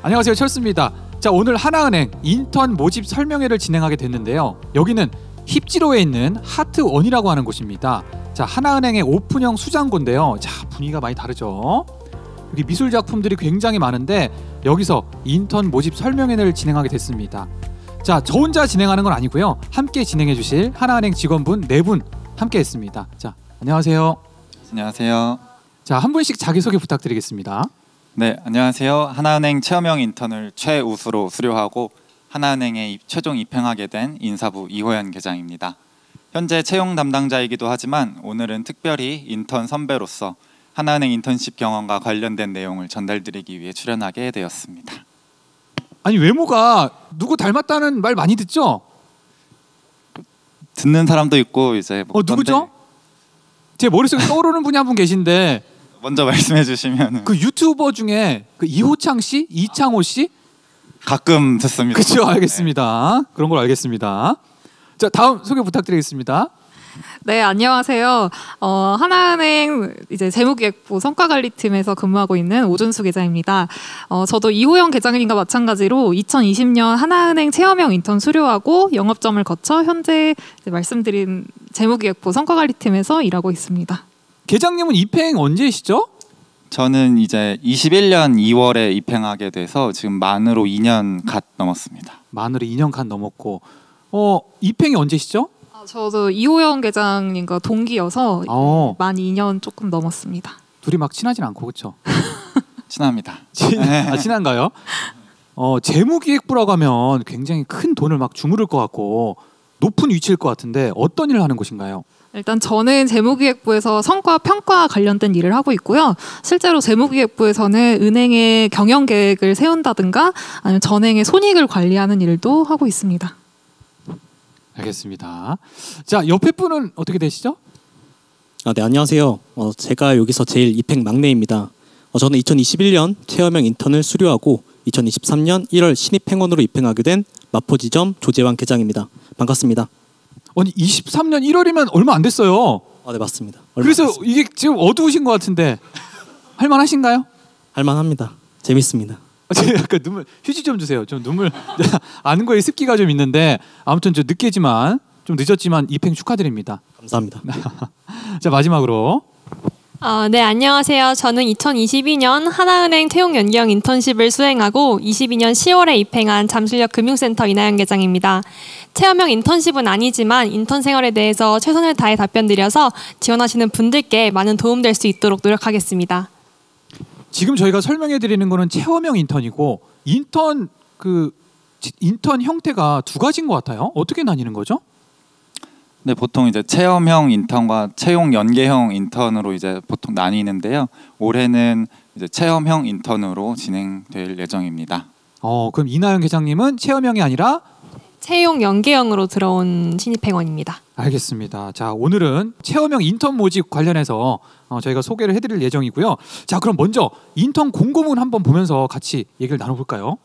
안녕하세요, 철수입니다. 자, 오늘 하나은행 인턴 모집 설명회를 진행하게 됐는데요. 여기는 힙지로에 있는 하트원이라고 하는 곳입니다. 자, 하나은행의 오픈형 수장고인데요. 자, 분위기가 많이 다르죠. 여기 미술 작품들이 굉장히 많은데 여기서 인턴 모집 설명회를 진행하게 됐습니다. 자, 저 혼자 진행하는 건 아니고요. 함께 진행해 주실 하나은행 직원분 4분 함께 했습니다. 자, 안녕하세요. 안녕하세요. 자, 한 분씩 자기소개 부탁드리겠습니다. 네, 안녕하세요. 하나은행 체험형 인턴을 최우수로 수료하고 하나은행에 최종 입행하게 된 인사부 이호연 계장입니다. 현재 채용 담당자이기도 하지만 오늘은 특별히 인턴 선배로서 하나은행 인턴십 경험과 관련된 내용을 전달드리기 위해 출연하게 되었습니다. 아니, 외모가 누구 닮았다는 말 많이 듣죠? 듣는 사람도 있고 이제 누구죠? 제 머릿속에 떠오르는 분이 한 분 계신데 먼저 말씀해 주시면 그 유튜버 중에 그 이호창 씨, 이창호 씨 가끔 듣습니다. 그렇죠, 알겠습니다. 네. 그런 걸 알겠습니다. 자, 다음 소개 부탁드리겠습니다. 네, 안녕하세요. 하나은행 이제 재무기획부 성과관리팀에서 근무하고 있는 오준수 계장입니다. 저도 이호영 계장님과 마찬가지로 2020년 하나은행 체험형 인턴 수료하고 영업점을 거쳐 현재 말씀드린 재무기획부 성과관리팀에서 일하고 있습니다. 계장님은 입행 언제시죠? 저는 이제 21년 2월에 입행하게 돼서 지금 만으로 2년 갓 넘었습니다. 만으로 2년 갓 넘었고 입행이 언제시죠? 저도 이호영 계장님과 동기여서 만 2년 조금 넘었습니다. 둘이 막 친하진 않고 그렇죠? 친합니다. 친한가요? 재무기획부라고 하면 굉장히 큰 돈을 막 주무를 것 같고 높은 위치일 것 같은데 어떤 일을 하는 곳인가요? 일단 저는 재무기획부에서 성과 평가 관련된 일을 하고 있고요. 실제로 재무기획부에서는 은행의 경영 계획을 세운다든가 아니면 전행의 손익을 관리하는 일도 하고 있습니다. 알겠습니다. 자, 옆에 분은 어떻게 되시죠? 네, 안녕하세요. 제가 여기서 제일 입행 막내입니다. 저는 2021년 체험형 인턴을 수료하고 2023년 1월 신입행원으로 입행하게 된 마포지점 조재환 계장입니다. 반갑습니다. 아니, 23년 1월이면 얼마 안 됐어요. 네, 맞습니다. 그래서 이게 지금 어두우신 것 같은데 할만하신가요? 할만합니다. 재밌습니다. 약간 눈물, 휴지 좀 주세요. 좀 눈물 아는 거에 습기가 좀 있는데 아무튼 좀 늦었지만 입행 축하드립니다. 감사합니다. 자, 마지막으로 네, 안녕하세요. 저는 2022년 하나은행 채용연계형 인턴십을 수행하고 22년 10월에 입행한 잠실역 금융센터 이나영 계장입니다. 체험형 인턴십은 아니지만 인턴 생활에 대해서 최선을 다해 답변드려서 지원하시는 분들께 많은 도움될 수 있도록 노력하겠습니다. 지금 저희가 설명해 드리는 거는 체험형 인턴이고 인턴 형태가 두 가지인 것 같아요. 어떻게 나뉘는 거죠? 네, 보통 이제 체험형 인턴과 채용 연계형 인턴으로 이제 보통 나뉘는데요. 올해는 이제 체험형 인턴으로 진행될 예정입니다. 그럼 이나영 계장님은 체험형이 아니라 채용 연계형으로 들어온 신입행원입니다. 알겠습니다. 자, 오늘은 체험형 인턴 모집 관련해서 저희가 소개를 해드릴 예정이고요. 자, 그럼 먼저 인턴 공고문 한번 보면서 같이 얘기를 나눠볼까요?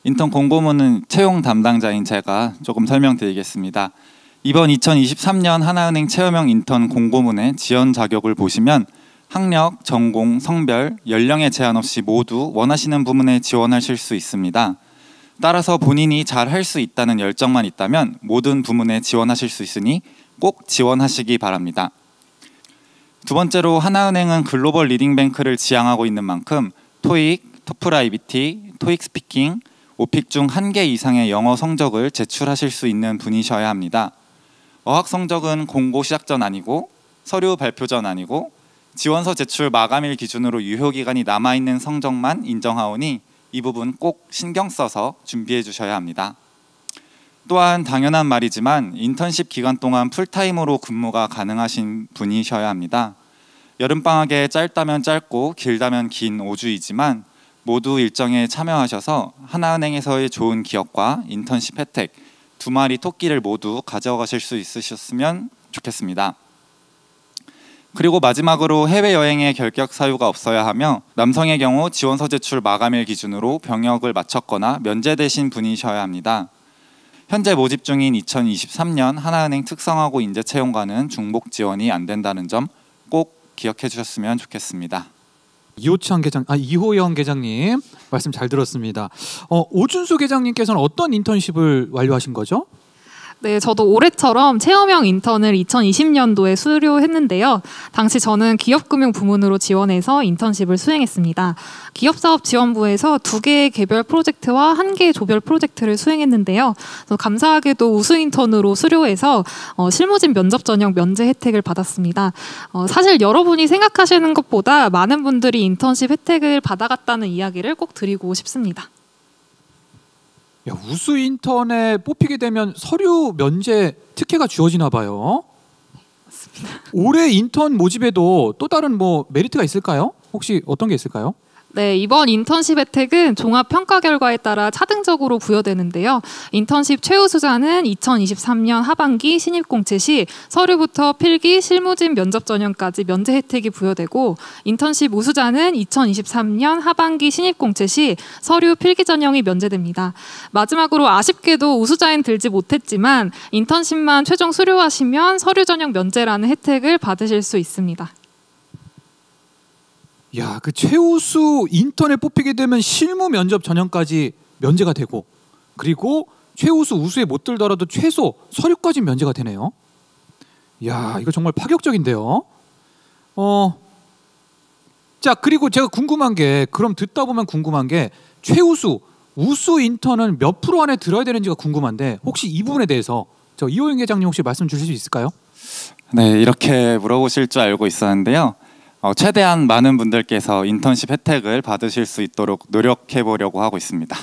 인턴 공고문은 채용 담당자인 제가 조금 설명드리겠습니다. 이번 2023년 하나은행 체험형 인턴 공고문의 지원 자격을 보시면 학력, 전공, 성별, 연령에 제한 없이 모두 원하시는 부문에 지원하실 수 있습니다. 따라서 본인이 잘 할 수 있다는 열정만 있다면 모든 부문에 지원하실 수 있으니 꼭 지원하시기 바랍니다. 두 번째로 하나은행은 글로벌 리딩뱅크를 지향하고 있는 만큼 토익, 토플 IBT, 토익 스피킹, 오픽 중 1개 이상의 영어 성적을 제출하실 수 있는 분이셔야 합니다. 어학 성적은 공고 시작 전 아니고 서류 발표 전 아니고 지원서 제출 마감일 기준으로 유효기간이 남아있는 성적만 인정하오니 이 부분 꼭 신경 써서 준비해 주셔야 합니다. 또한 당연한 말이지만 인턴십 기간 동안 풀타임으로 근무가 가능하신 분이셔야 합니다. 여름방학에 짧다면 짧고 길다면 긴 5주이지만 모두 일정에 참여하셔서 하나은행에서의 좋은 기억과 인턴십 혜택, 2마리 토끼를 모두 가져가실 수 있으셨으면 좋겠습니다. 그리고 마지막으로 해외여행에 결격 사유가 없어야 하며 남성의 경우 지원서 제출 마감일 기준으로 병역을 마쳤거나 면제되신 분이셔야 합니다. 현재 모집 중인 2023년 하나은행 특성화고 인재채용과는 중복 지원이 안 된다는 점 꼭 기억해 주셨으면 좋겠습니다. 이호영 계장님 말씀 잘 들었습니다. 오준수 계장님께서는 어떤 인턴십을 완료하신 거죠? 네, 저도 올해처럼 체험형 인턴을 2020년도에 수료했는데요. 당시 저는 기업금융 부문으로 지원해서 인턴십을 수행했습니다. 기업사업지원부에서 2개의 개별 프로젝트와 1개의 조별 프로젝트를 수행했는데요. 감사하게도 우수 인턴으로 수료해서 실무진 면접 전형 면제 혜택을 받았습니다. 사실 여러분이 생각하시는 것보다 많은 분들이 인턴십 혜택을 받아갔다는 이야기를 꼭 드리고 싶습니다. 야, 우수 인턴에 뽑히게 되면 서류 면제 특혜가 주어지나 봐요. 맞습니다. 올해 인턴 모집에도 또 다른 메리트가 있을까요? 혹시 어떤 게 있을까요? 네, 이번 인턴십 혜택은 종합 평가 결과에 따라 차등적으로 부여되는데요. 인턴십 최우수자는 2023년 하반기 신입 공채 시 서류부터 필기, 실무진 면접 전형까지 면제 혜택이 부여되고, 인턴십 우수자는 2023년 하반기 신입 공채 시 서류 필기 전형이 면제됩니다. 마지막으로 아쉽게도 우수자엔 들지 못했지만 인턴십만 최종 수료하시면 서류 전형 면제라는 혜택을 받으실 수 있습니다. 야, 그 최우수 인턴에 뽑히게 되면 실무 면접 전형까지 면제가 되고, 그리고 최우수 우수에 못 들더라도 최소 서류까지 면제가 되네요. 야, 이거 정말 파격적인데요. 자, 그리고 제가 궁금한 게, 그럼 듣다 보면 궁금한 게, 최우수 우수 인턴은 몇 프로 안에 들어야 되는지가 궁금한데, 혹시 이 부분에 대해서 저 이호영 회장님 혹시 말씀 주실 수 있을까요? 네, 이렇게 물어보실 줄 알고 있었는데요. 최대한 많은 분들께서 인턴십 혜택을 받으실 수 있도록 노력해 보려고 하고 있습니다.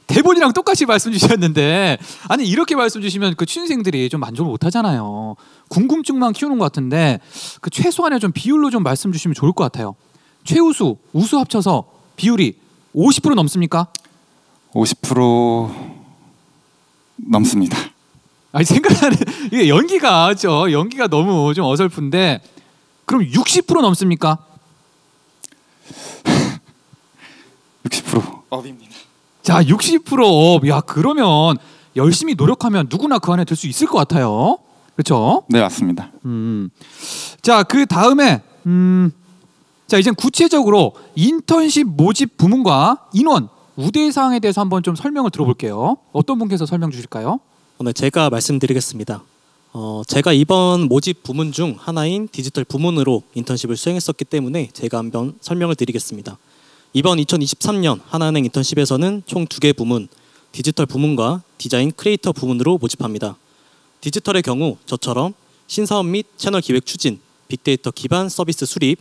대본이랑 똑같이 말씀 주셨는데, 아니 이렇게 말씀 주시면 그 취준생들이 좀 만족을 못 하잖아요. 궁금증만 키우는 것 같은데, 그 최소한의 좀 비율로 좀 말씀 주시면 좋을 것 같아요. 최우수, 우수 합쳐서 비율이 50% 넘습니까? 50% 넘습니다. 아니 생각하는 이게 연기가 너무 좀 어설픈데, 그럼 60% 넘습니까? 60% 업입니다. 자, 60% 업. 야, 그러면 열심히 노력하면 누구나 그 안에 들 수 있을 것 같아요. 그렇죠? 네, 맞습니다. 자, 그 다음에 자, 이제 구체적으로 인턴십 모집 부문과 인원, 우대 사항에 대해서 한번 좀 설명을 들어볼게요. 어떤 분께서 설명 주실까요? 네, 제가 말씀드리겠습니다. 제가 이번 모집 부문 중 하나인 디지털 부문으로 인턴십을 수행했었기 때문에 제가 한번 설명을 드리겠습니다. 이번 2023년 하나은행 인턴십에서는 총 2개 부문, 디지털 부문과 디자인 크리에이터 부문으로 모집합니다. 디지털의 경우 저처럼 신사업 및 채널 기획 추진, 빅데이터 기반 서비스 수립,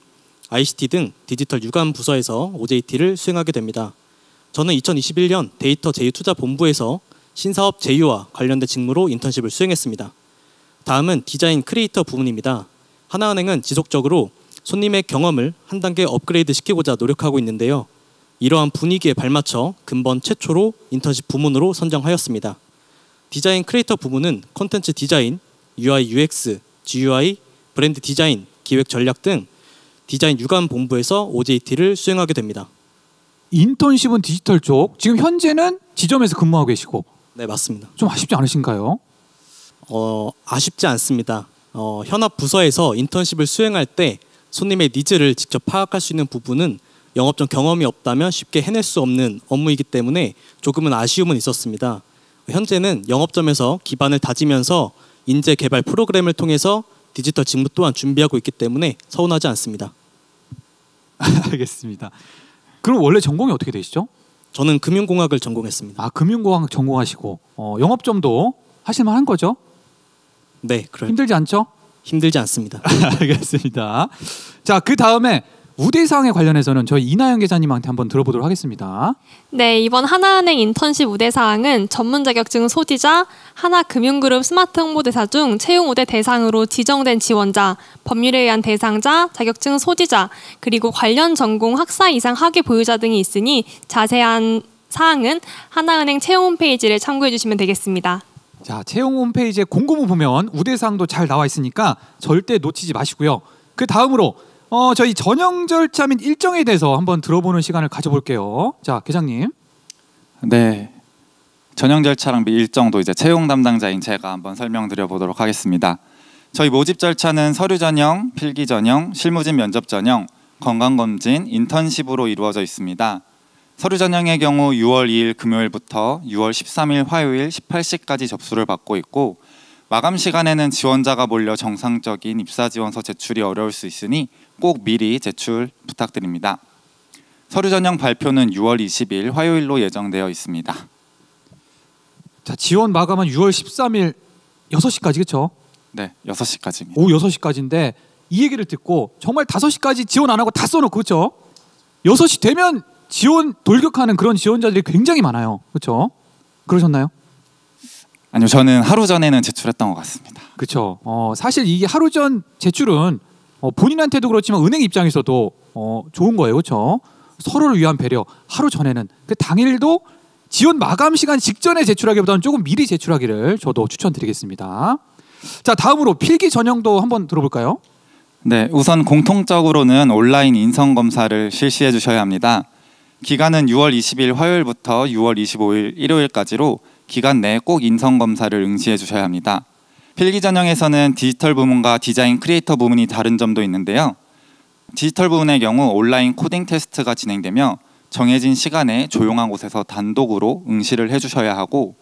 ICT 등 디지털 유관 부서에서 OJT를 수행하게 됩니다. 저는 2021년 데이터 제휴투자본부에서 신사업 제휴와 관련된 직무로 인턴십을 수행했습니다. 다음은 디자인 크리에이터 부문입니다. 하나은행은 지속적으로 손님의 경험을 한 단계 업그레이드 시키고자 노력하고 있는데요. 이러한 분위기에 발맞춰 근본 최초로 인턴십 부문으로 선정하였습니다. 디자인 크리에이터 부문은 콘텐츠 디자인, UI, UX, GUI, 브랜드 디자인, 기획 전략 등 디자인 유관 본부에서 OJT를 수행하게 됩니다. 인턴십은 디지털 쪽, 지금 현재는 지점에서 근무하고 계시고. 네, 맞습니다. 좀 아쉽지 않으신가요? 아쉽지 않습니다. 현업 부서에서 인턴십을 수행할 때 손님의 니즈를 직접 파악할 수 있는 부분은 영업적 경험이 없다면 쉽게 해낼 수 없는 업무이기 때문에 조금은 아쉬움은 있었습니다. 현재는 영업점에서 기반을 다지면서 인재 개발 프로그램을 통해서 디지털 직무 또한 준비하고 있기 때문에 서운하지 않습니다. 알겠습니다. 그럼 원래 전공이 어떻게 되시죠? 저는 금융공학을 전공했습니다. 아, 금융공학 전공하시고 영업점도 하실 만한 거죠? 네, 힘들지 않죠? 힘들지 않습니다. 알겠습니다. 자, 그 다음에 우대 사항에 관련해서는 저희 이나영 계장님한테 한번 들어보도록 하겠습니다. 네, 이번 하나은행 인턴십 우대사항은 전문 자격증 소지자, 하나금융그룹 스마트 홍보대사 중 채용 우대 대상으로 지정된 지원자, 법률에 의한 대상자, 자격증 소지자, 그리고 관련 전공 학사 이상 학위 보유자 등이 있으니 자세한 사항은 하나은행 채용 홈페이지를 참고해 주시면 되겠습니다. 자, 채용 홈페이지에 공고문 보면 우대사항도 잘 나와 있으니까 절대 놓치지 마시고요. 그 다음으로 저희 전형 절차 및 일정에 대해서 한번 들어보는 시간을 가져볼게요. 자, 계장님. 네, 전형 절차랑 및 일정도 이제 채용 담당자인 제가 한번 설명드려 보도록 하겠습니다. 저희 모집 절차는 서류 전형, 필기 전형, 실무진 면접 전형, 건강검진, 인턴십으로 이루어져 있습니다. 서류 전형의 경우 6월 2일 금요일부터 6월 13일 화요일 18시까지 접수를 받고 있고 마감 시간에는 지원자가 몰려 정상적인 입사 지원서 제출이 어려울 수 있으니 꼭 미리 제출 부탁드립니다. 서류 전형 발표는 6월 20일 화요일로 예정되어 있습니다. 자, 지원 마감은 6월 13일 6시까지 그렇죠? 네, 6시까지입니다. 오후 6시까지인데 이 얘기를 듣고 정말 5시까지 지원 안 하고 다 써놓고 그렇죠? 6시 되면 지원 돌격하는 그런 지원자들이 굉장히 많아요. 그렇죠? 그러셨나요? 아니요, 저는 하루 전에는 제출했던 것 같습니다. 그렇죠. 사실 이게 하루 전 제출은 본인한테도 그렇지만 은행 입장에서도 좋은 거예요. 그렇죠? 서로를 위한 배려. 하루 전에는 그 당일도 지원 마감 시간 직전에 제출하기보다는 조금 미리 제출하기를 저도 추천드리겠습니다. 자, 다음으로 필기 전형도 한번 들어볼까요? 네, 우선 공통적으로는 온라인 인성 검사를 실시해 주셔야 합니다. 기간은 6월 20일 화요일부터 6월 25일 일요일까지로 기간 내에 꼭 인성 검사를 응시해 주셔야 합니다. 필기 전형에서는 디지털 부문과 디자인 크리에이터 부문이 다른 점도 있는데요. 디지털 부문의 경우 온라인 코딩 테스트가 진행되며 정해진 시간에 조용한 곳에서 단독으로 응시를 해주셔야 하고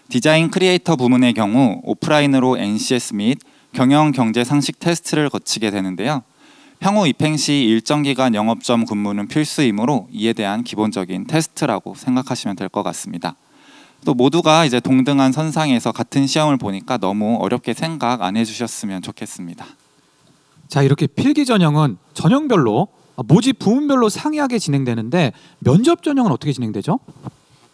디자인 크리에이터 부문의 경우 오프라인으로 NCS 및 경영 경제 상식 테스트를 거치게 되는데요. 향후 입행 시 일정 기간 영업점 근무는 필수이므로 이에 대한 기본적인 테스트라고 생각하시면 될 것 같습니다. 또 모두가 이제 동등한 선상에서 같은 시험을 보니까 너무 어렵게 생각 안 해주셨으면 좋겠습니다. 자, 이렇게 필기 전형은 전형별로 모집 부문별로 상이하게 진행되는데 면접 전형은 어떻게 진행되죠?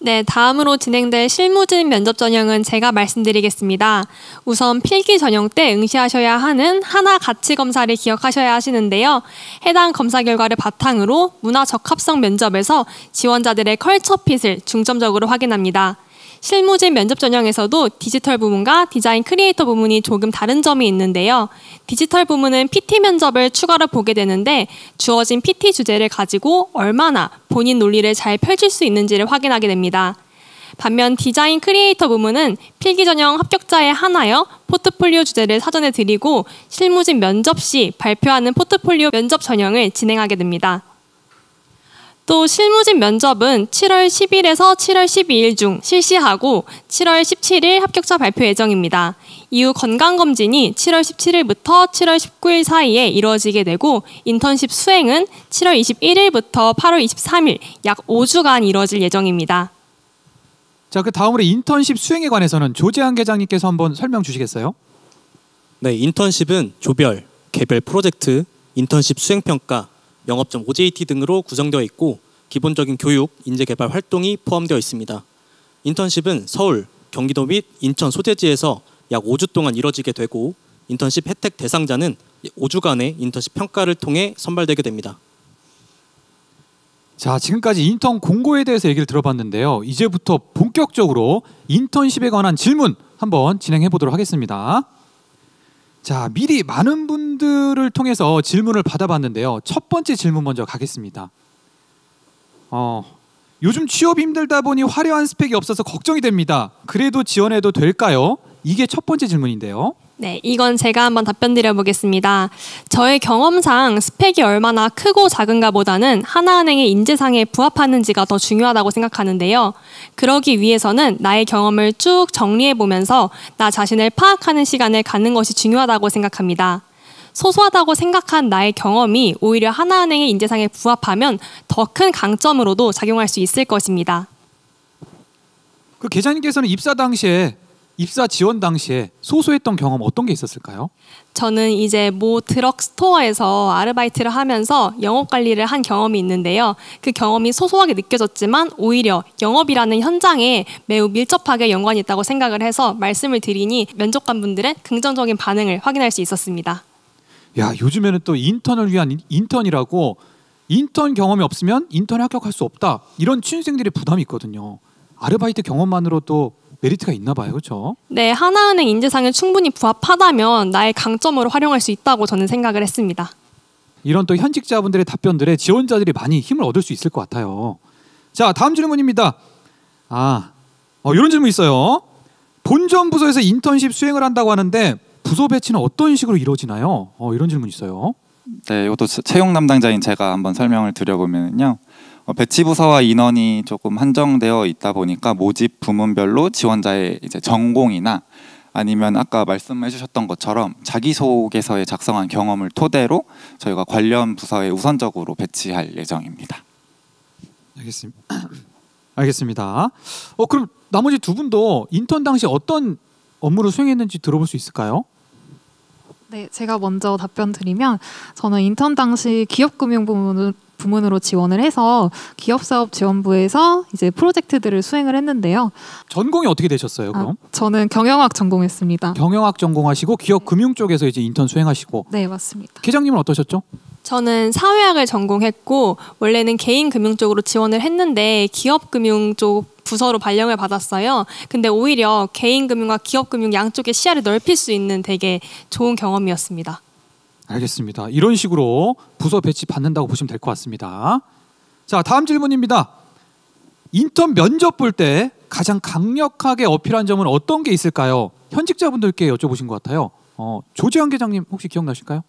네, 다음으로 진행될 실무진 면접 전형은 제가 말씀드리겠습니다. 우선 필기 전형 때 응시하셔야 하는 하나 가치 검사를 기억하셔야 하시는데요. 해당 검사 결과를 바탕으로 문화 적합성 면접에서 지원자들의 컬처 핏을 중점적으로 확인합니다. 실무진 면접 전형에서도 디지털 부문과 디자인 크리에이터 부문이 조금 다른 점이 있는데요. 디지털 부문은 PT 면접을 추가로 보게 되는데 주어진 PT 주제를 가지고 얼마나 본인 논리를 잘 펼칠 수 있는지를 확인하게 됩니다. 반면 디자인 크리에이터 부문은 필기 전형 합격자에 한하여 포트폴리오 주제를 사전에 드리고 실무진 면접 시 발표하는 포트폴리오 면접 전형을 진행하게 됩니다. 또 실무진 면접은 7월 10일에서 7월 12일 중 실시하고 7월 17일 합격자 발표 예정입니다. 이후 건강검진이 7월 17일부터 7월 19일 사이에 이루어지게 되고 인턴십 수행은 7월 21일부터 8월 23일 약 5주간 이루어질 예정입니다. 자, 그 다음으로 인턴십 수행에 관해서는 조재한 계장님께서 한번 설명 주시겠어요? 네, 인턴십은 조별, 개별 프로젝트, 인턴십 수행평가, 영업점 OJT 등으로 구성되어 있고 기본적인 교육, 인재개발 활동이 포함되어 있습니다. 인턴십은 서울, 경기도 및 인천 소재지에서 약 5주 동안 이뤄지게 되고 인턴십 혜택 대상자는 5주간의 인턴십 평가를 통해 선발되게 됩니다. 자, 지금까지 인턴 공고에 대해서 얘기를 들어봤는데요. 이제부터 본격적으로 인턴십에 관한 질문 한번 진행해 보도록 하겠습니다. 자, 미리 많은 분들을 통해서 질문을 받아봤는데요. 첫 번째 질문 먼저 가겠습니다. 요즘 취업이 힘들다 보니 화려한 스펙이 없어서 걱정이 됩니다. 그래도 지원해도 될까요? 이게 첫 번째 질문인데요. 네, 이건 제가 한번 답변 드려보겠습니다. 저의 경험상 스펙이 얼마나 크고 작은가 보다는 하나은행의 인재상에 부합하는지가 더 중요하다고 생각하는데요. 그러기 위해서는 나의 경험을 쭉 정리해보면서 나 자신을 파악하는 시간을 갖는 것이 중요하다고 생각합니다. 소소하다고 생각한 나의 경험이 오히려 하나은행의 인재상에 부합하면 더 큰 강점으로도 작용할 수 있을 것입니다. 그 계장님께서는 입사 지원 당시에 소소했던 경험 어떤 게 있었을까요? 저는 이제 모 드럭스토어에서 아르바이트를 하면서 영업 관리를 한 경험이 있는데요. 그 경험이 소소하게 느껴졌지만 오히려 영업이라는 현장에 매우 밀접하게 연관이 있다고 생각을 해서 말씀을 드리니 면접관분들의 긍정적인 반응을 확인할 수 있었습니다. 야, 요즘에는 또 인턴을 위한 인턴이라고 인턴 경험이 없으면 인턴에 합격할 수 없다. 이런 취준생들의 부담이 있거든요. 아르바이트 경험만으로도 메리트가 있나 봐요. 그렇죠? 네, 하나은행 인재상에 충분히 부합하다면 나의 강점으로 활용할 수 있다고 저는 생각을 했습니다. 이런 또 현직자분들의 답변들에 지원자들이 많이 힘을 얻을 수 있을 것 같아요. 자, 다음 질문입니다. 이런 질문 있어요. 본점 부서에서 인턴십 수행을 한다고 하는데 부서 배치는 어떤 식으로 이루어지나요? 이런 질문 있어요. 네, 이것도 채용 담당자인 제가 한번 설명을 드려보면요. 배치 부서와 인원이 조금 한정되어 있다 보니까 모집 부문별로 지원자의 이제 전공이나 아니면 아까 말씀해 주셨던 것처럼 자기소개서에 작성한 경험을 토대로 저희가 관련 부서에 우선적으로 배치할 예정입니다. 알겠습니다. 알겠습니다. 그럼 나머지 두 분도 인턴 당시 어떤 업무를 수행했는지 들어볼 수 있을까요? 네, 제가 먼저 답변 드리면 저는 인턴 당시 기업금융 부문으로 지원을 해서 기업사업지원부에서 이제 프로젝트들을 수행을 했는데요. 전공이 어떻게 되셨어요, 그럼? 저는 경영학 전공했습니다. 경영학 전공하시고 기업금융 쪽에서 이제 인턴 수행하시고. 네, 맞습니다. 계장님은 어떠셨죠? 저는 사회학을 전공했고 원래는 개인 금융 쪽으로 지원을 했는데 기업 금융 쪽 부서로 발령을 받았어요. 근데 오히려 개인 금융과 기업 금융 양쪽의 시야를 넓힐 수 있는 되게 좋은 경험이었습니다. 알겠습니다. 이런 식으로 부서 배치 받는다고 보시면 될 것 같습니다. 자, 다음 질문입니다. 인턴 면접 볼 때 가장 강력하게 어필한 점은 어떤 게 있을까요? 현직자분들께 여쭤보신 것 같아요. 조재환 계장님 혹시 기억나실까요?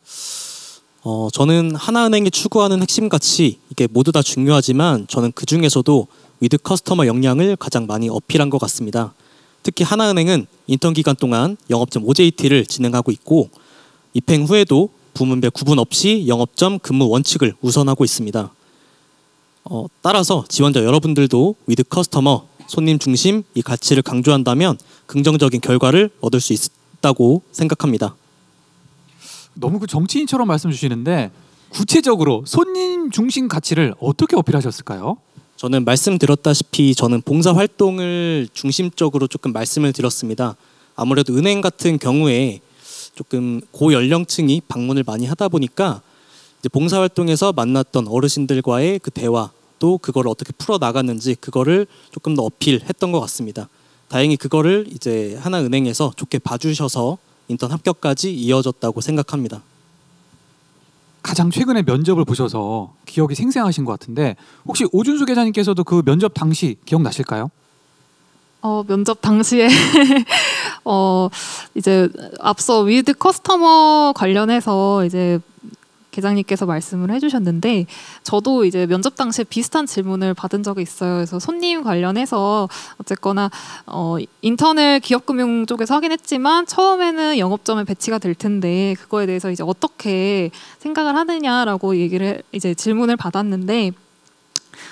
저는 하나은행이 추구하는 핵심 가치 이게 모두 다 중요하지만 저는 그 중에서도 위드 커스터머 역량을 가장 많이 어필한 것 같습니다. 특히 하나은행은 인턴 기간 동안 영업점 OJT를 진행하고 있고 입행 후에도 부문별 구분 없이 영업점 근무 원칙을 우선하고 있습니다. 따라서 지원자 여러분들도 위드 커스터머, 손님 중심 이 가치를 강조한다면 긍정적인 결과를 얻을 수 있다고 생각합니다. 너무 그 정치인처럼 말씀 주시는데 구체적으로 손님 중심 가치를 어떻게 어필하셨을까요? 저는 말씀드렸다시피 저는 봉사활동을 중심적으로 조금 말씀을 드렸습니다. 아무래도 은행 같은 경우에 조금 고연령층이 방문을 많이 하다 보니까 이제 봉사활동에서 만났던 어르신들과의 그 대화 또 그거를 어떻게 풀어나갔는지 그거를 조금 더 어필했던 것 같습니다. 다행히 그거를 이제 하나은행에서 좋게 봐주셔서 인턴 합격까지 이어졌다고 생각합니다. 가장 최근에 면접을 보셔서 기억이 생생하신 것 같은데 혹시 오준수 계장님께서도 그 면접 당시 기억나실까요? 면접 당시에 이제 앞서 위드 커스터머 관련해서 이제 계장님께서 말씀을 해주셨는데 저도 이제 면접 당시에 비슷한 질문을 받은 적이 있어요. 그래서 손님 관련해서 어쨌거나 인턴을 기업금융 쪽에서 하긴 했지만 처음에는 영업점에 배치가 될 텐데 그거에 대해서 이제 어떻게 생각을 하느냐라고 이제 질문을 받았는데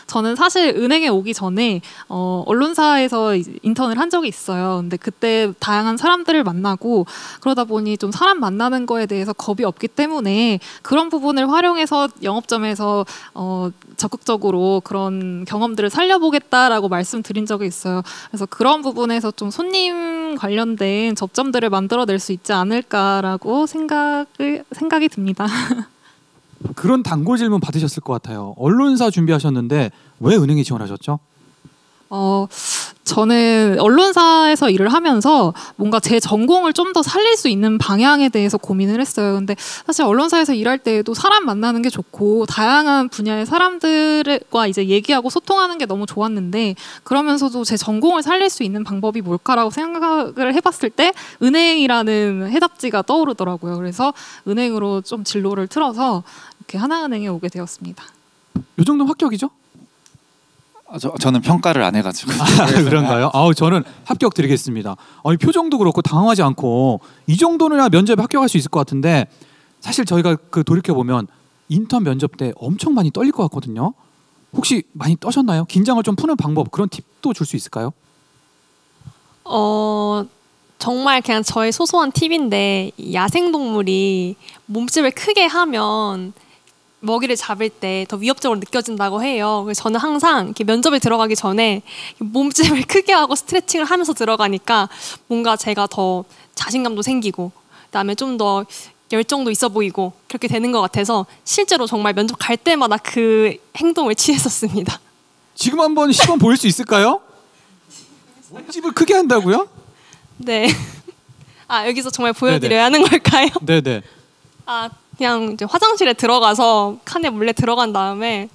저는 사실 은행에 오기 전에 언론사에서 인턴을 한 적이 있어요. 근데 그때 다양한 사람들을 만나고 그러다 보니 좀 사람 만나는 거에 대해서 겁이 없기 때문에 그런 부분을 활용해서 영업점에서 적극적으로 그런 경험들을 살려보겠다라고 말씀드린 적이 있어요. 그래서 그런 부분에서 좀 손님 관련된 접점들을 만들어낼 수 있지 않을까라고 생각이 듭니다. 그런 단골 질문 받으셨을 것 같아요. 언론사 준비하셨는데 왜 은행에 지원하셨죠? 저는 언론사에서 일을 하면서 뭔가 제 전공을 좀 더 살릴 수 있는 방향에 대해서 고민을 했어요. 근데 사실 언론사에서 일할 때에도 사람 만나는 게 좋고 다양한 분야의 사람들과 이제 얘기하고 소통하는 게 너무 좋았는데 그러면서도 제 전공을 살릴 수 있는 방법이 뭘까라고 생각을 해봤을 때 은행이라는 해답지가 떠오르더라고요. 그래서 은행으로 좀 진로를 틀어서 이렇게 하나은행에 오게 되었습니다. 이 정도면 합격이죠? 저는 평가를 안 해가지고. 그런가요? 저는 합격 드리겠습니다. 표정도 그렇고 당황하지 않고 이 정도는 면접에 합격할 수 있을 것 같은데 사실 저희가 돌이켜 보면 인턴 면접 때 엄청 많이 떨릴 것 같거든요. 혹시 많이 떠셨나요? 긴장을 좀 푸는 방법 그런 팁도 줄 수 있을까요? 정말 그냥 저의 소소한 팁인데 야생동물이 몸집을 크게 하면 먹이를 잡을 때 더 위협적으로 느껴진다고 해요. 그래서 저는 항상 이렇게 면접에 들어가기 전에 몸집을 크게 하고 스트레칭을 하면서 들어가니까 뭔가 제가 더 자신감도 생기고 그다음에 좀 더 열정도 있어 보이고 그렇게 되는 것 같아서 실제로 정말 면접 갈 때마다 그 행동을 취했었습니다. 지금 한번 시범 보일 수 있을까요? 몸집을 크게 한다고요? 네. 여기서 정말 보여드려야 하는 걸까요? 네네. 그냥 이제 화장실에 들어가서 칸에 몰래 들어간 다음에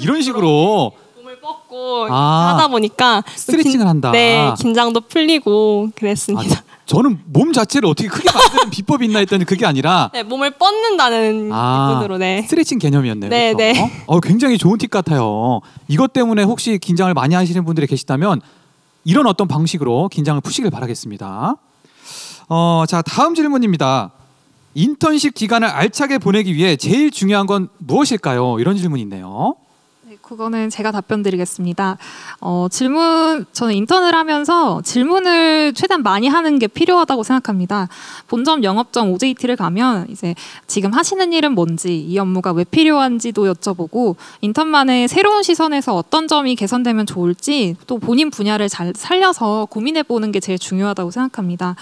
이런 식으로 몸을 뻗고 하다 보니까 스트레칭을 한다. 네, 긴장도 풀리고 그랬습니다. 저는 몸 자체를 어떻게 크게 만드는 비법이 있나 했더니 그게 아니라 네, 몸을 뻗는다는 기분으로 네. 스트레칭 개념이었네요. 네, 그렇죠? 네. 굉장히 좋은 팁 같아요. 이것 때문에 혹시 긴장을 많이 하시는 분들이 계시다면 이런 어떤 방식으로 긴장을 푸시길 바라겠습니다. 자, 다음 질문입니다. 인턴십 기간을 알차게 보내기 위해 제일 중요한 건 무엇일까요? 이런 질문이 있네요. 네, 그거는 제가 답변 드리겠습니다. 저는 인턴을 하면서 질문을 최대한 많이 하는 게 필요하다고 생각합니다. 본점, 영업점, OJT를 가면 이제 지금 하시는 일은 뭔지, 이 업무가 왜 필요한지도 여쭤보고 인턴만의 새로운 시선에서 어떤 점이 개선되면 좋을지 또 본인 분야를 잘 살려서 고민해 보는 게 제일 중요하다고 생각합니다.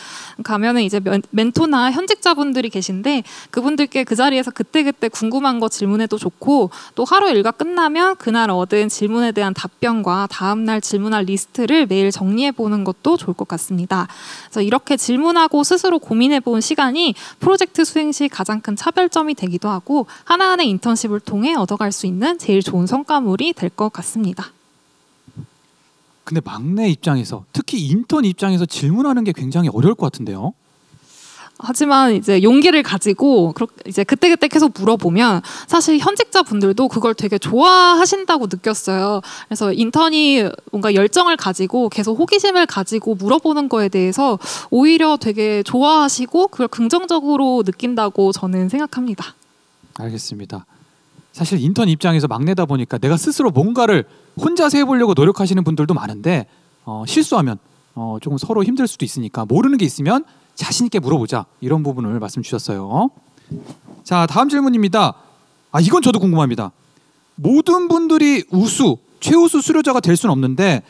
가면은 이제 멘토나 현직자분들이 계신데 그분들께 그 자리에서 그때그때 궁금한 거 질문해도 좋고 또 하루 일과 끝나면 그날 얻은 질문에 대한 답변과 다음날 질문할 리스트를 매일 정리해 보는 것도 좋을 것 같습니다. 그래서 이렇게 질문하고 스스로 고민해 본 시간이 프로젝트 수행 시 가장 큰 차별점이 되기도 하고 하나은행 인턴십을 통해 얻어갈 수 있는 제일 좋은 성과물이 될 것 같습니다. 근데 막내 입장에서 특히 인턴 입장에서 질문하는 게 굉장히 어려울 것 같은데요. 하지만 이제 용기를 가지고 이제 그때그때 계속 물어보면 사실 현직자 분들도 그걸 되게 좋아하신다고 느꼈어요. 그래서 인턴이 뭔가 열정을 가지고 계속 호기심을 가지고 물어보는 거에 대해서 오히려 되게 좋아하시고 그걸 긍정적으로 느낀다고 저는 생각합니다. 알겠습니다. 사실 인턴 입장에서 막내다 보니까 내가 스스로 뭔가를 혼자서 해보려고 노력하시는 분들도 많은데 실수하면 조금 서로 힘들 수도 있으니까 모르는 게 있으면 자신 있게 물어보자, 이런 부분을 말씀 주셨어요. 자, 다음 질문입니다. 이건 저도 궁금합니다. 모든 분들이 우수, 최우수 수료자가 될 수는 없는데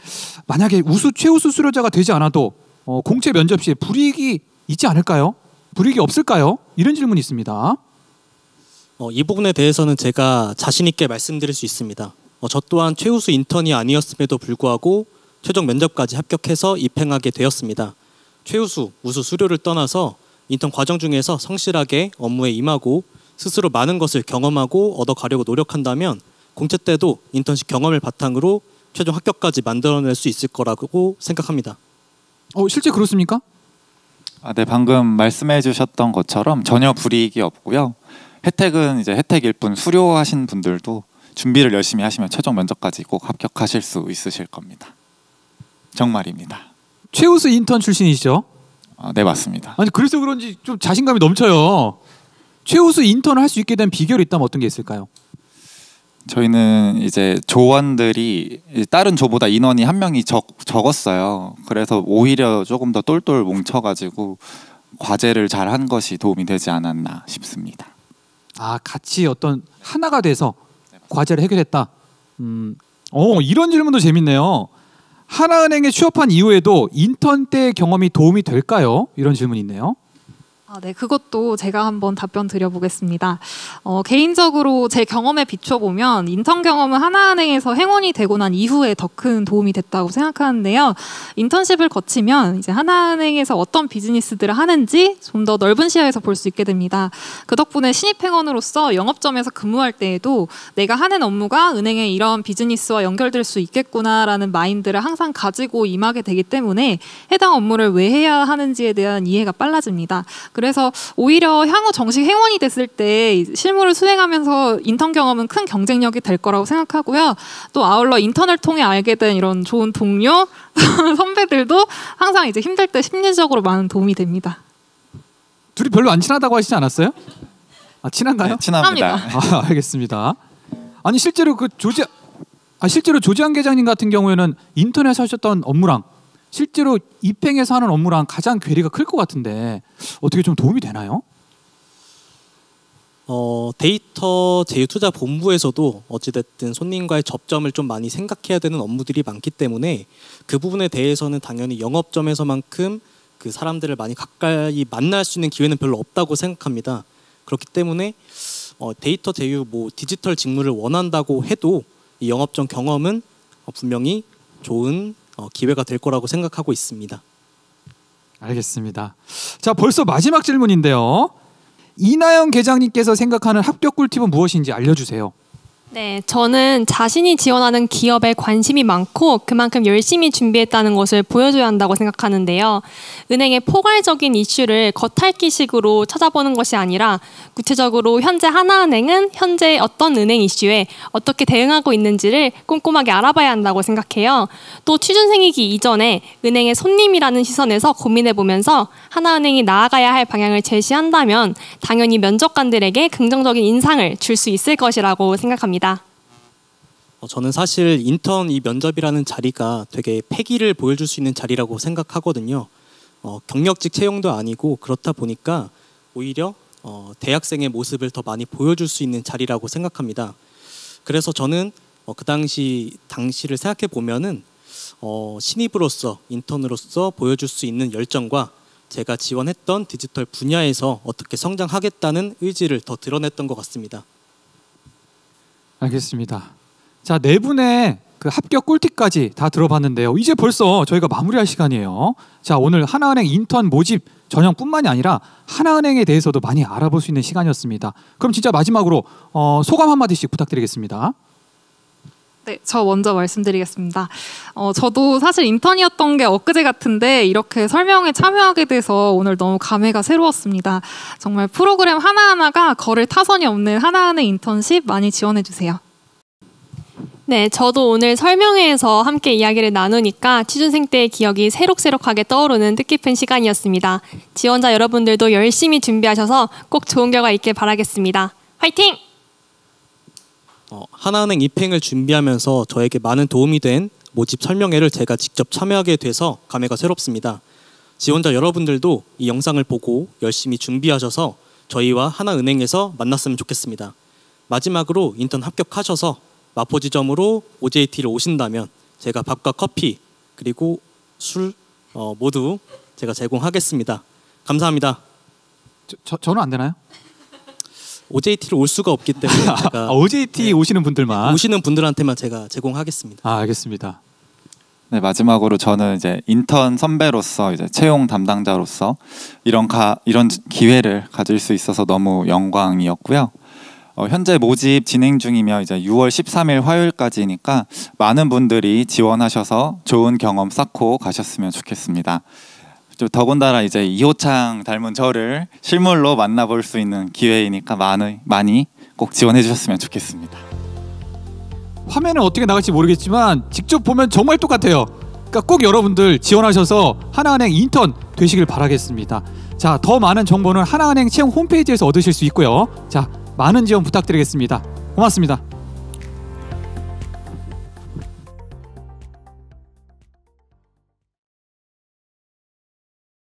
만약에 우수, 최우수 수료자가 되지 않아도 공채 면접 시에 불이익이 있지 않을까요? 불이익이 없을까요? 이런 질문이 있습니다. 이 부분에 대해서는 제가 자신 있게 말씀드릴 수 있습니다. 저 또한 최우수 인턴이 아니었음에도 불구하고 최종 면접까지 합격해서 입행하게 되었습니다. 최우수, 우수 수료를 떠나서 인턴 과정 중에서 성실하게 업무에 임하고 스스로 많은 것을 경험하고 얻어가려고 노력한다면 공채 때도 인턴십 경험을 바탕으로 최종 합격까지 만들어낼 수 있을 거라고 생각합니다. 실제 그렇습니까? 네, 방금 말씀해 주셨던 것처럼 전혀 불이익이 없고요. 혜택은 이제 혜택일 뿐 수료하신 분들도 준비를 열심히 하시면 최종 면접까지 꼭 합격하실 수 있으실 겁니다. 정말입니다. 최우수 인턴 출신이시죠? 네, 맞습니다. 아니 그래서 그런지 좀 자신감이 넘쳐요. 최우수 인턴을 할 수 있게 된 비결이 있다면 어떤 게 있을까요? 저희는 이제 조원들이 다른 조보다 인원이 한 명이 적었어요. 그래서 오히려 조금 더 똘똘 뭉쳐가지고 과제를 잘 한 것이 도움이 되지 않았나 싶습니다. 같이 어떤 하나가 돼서 과제를 해결했다. 이런 질문도 재밌네요. 하나은행에 취업한 이후에도 인턴 때 경험이 도움이 될까요? 이런 질문이 있네요. 네, 그것도 제가 한번 답변 드려보겠습니다. 개인적으로 제 경험에 비춰보면 인턴 경험은 하나은행에서 행원이 되고 난 이후에 더 큰 도움이 됐다고 생각하는데요. 인턴십을 거치면 이제 하나은행에서 어떤 비즈니스들을 하는지 좀 더 넓은 시야에서 볼 수 있게 됩니다. 그 덕분에 신입 행원으로서 영업점에서 근무할 때에도 내가 하는 업무가 은행의 이런 비즈니스와 연결될 수 있겠구나라는 마인드를 항상 가지고 임하게 되기 때문에 해당 업무를 왜 해야 하는지에 대한 이해가 빨라집니다. 그래서 오히려 향후 정식 행원이 됐을 때 실무를 수행하면서 인턴 경험은 큰 경쟁력이 될 거라고 생각하고요. 또 아울러 인턴을 통해 알게 된 이런 좋은 동료, 선배들도 항상 이제 힘들 때 심리적으로 많은 도움이 됩니다. 둘이 별로 안 친하다고 하시지 않았어요? 친한가요? 네, 친합니다. 알겠습니다. 아니 실제로 실제로 조지한 계장님 같은 경우에는 인턴에서 하셨던 업무랑 실제로 입행해서 하는 업무랑 가장 괴리가 클 것 같은데 어떻게 좀 도움이 되나요? 데이터 제휴투자본부에서도 어찌됐든 손님과의 접점을 좀 많이 생각해야 되는 업무들이 많기 때문에 그 부분에 대해서는 당연히 영업점에서만큼 그 사람들을 많이 가까이 만날 수 있는 기회는 별로 없다고 생각합니다. 그렇기 때문에 데이터 제휴 디지털 직무를 원한다고 해도 이 영업점 경험은 분명히 좋은 기회가 될 거라고 생각하고 있습니다. 알겠습니다. 자, 벌써 마지막 질문인데요. 이나영 계장님께서 생각하는 합격 꿀팁은 무엇인지 알려주세요. 네, 저는 자신이 지원하는 기업에 관심이 많고 그만큼 열심히 준비했다는 것을 보여줘야 한다고 생각하는데요. 은행의 포괄적인 이슈를 겉핥기식으로 찾아보는 것이 아니라 구체적으로 현재 하나은행은 현재 어떤 은행 이슈에 어떻게 대응하고 있는지를 꼼꼼하게 알아봐야 한다고 생각해요. 또 취준생이기 이전에 은행의 손님이라는 시선에서 고민해보면서 하나은행이 나아가야 할 방향을 제시한다면 당연히 면접관들에게 긍정적인 인상을 줄 수 있을 것이라고 생각합니다. 저는 사실 인턴 이 면접이라는 자리가 되게 패기를 보여줄 수 있는 자리라고 생각하거든요. 경력직 채용도 아니고 그렇다 보니까 오히려 대학생의 모습을 더 많이 보여줄 수 있는 자리라고 생각합니다. 그래서 저는 그 당시를 생각해 보면은 신입으로서 인턴으로서 보여줄 수 있는 열정과 제가 지원했던 디지털 분야에서 어떻게 성장하겠다는 의지를 더 드러냈던 것 같습니다. 알겠습니다. 자, 네 분의 그 합격 꿀팁까지 다 들어봤는데요. 이제 벌써 저희가 마무리할 시간이에요. 자, 오늘 하나은행 인턴 모집 전형뿐만이 아니라 하나은행에 대해서도 많이 알아볼 수 있는 시간이었습니다. 그럼 진짜 마지막으로 소감 한마디씩 부탁드리겠습니다. 네, 저 먼저 말씀드리겠습니다. 저도 사실 인턴이었던 게 엊그제 같은데 이렇게 설명에 참여하게 돼서 오늘 너무 감회가 새로웠습니다. 정말 프로그램 하나하나가 거를 타선이 없는 하나은행 인턴십 많이 지원해주세요. 네, 저도 오늘 설명회에서 함께 이야기를 나누니까 취준생 때의 기억이 새록새록하게 떠오르는 뜻깊은 시간이었습니다. 지원자 여러분들도 열심히 준비하셔서 꼭 좋은 결과 있길 바라겠습니다. 화이팅! 하나은행 입행을 준비하면서 저에게 많은 도움이 된 모집 설명회를 제가 직접 참여하게 돼서 감회가 새롭습니다. 지원자 여러분들도 이 영상을 보고 열심히 준비하셔서 저희와 하나은행에서 만났으면 좋겠습니다. 마지막으로 인턴 합격하셔서 마포지점으로 OJT를 오신다면 제가 밥과 커피 그리고 술 모두 제가 제공하겠습니다. 감사합니다. 저는 안 되나요? OJT를 올 수가 없기 때문에 제가 OJT 오시는 분들만 오시는 분들한테만 제가 제공하겠습니다. 알겠습니다. 네, 마지막으로 저는 이제 인턴 선배로서 이제 채용 담당자로서 이런 기회를 가질 수 있어서 너무 영광이었고요. 현재 모집 진행 중이며 이제 6월 13일 화요일까지니까 많은 분들이 지원하셔서 좋은 경험 쌓고 가셨으면 좋겠습니다. 더군다나 이제 이호창 닮은 저를 실물로 만나볼 수 있는 기회이니까 많이 꼭 지원해 주셨으면 좋겠습니다. 화면은 어떻게 나갈지 모르겠지만 직접 보면 정말 똑같아요. 그러니까 꼭 여러분들 지원하셔서 하나은행 인턴 되시길 바라겠습니다. 자, 더 많은 정보는 하나은행 채용 홈페이지에서 얻으실 수 있고요. 자, 많은 지원 부탁드리겠습니다. 고맙습니다.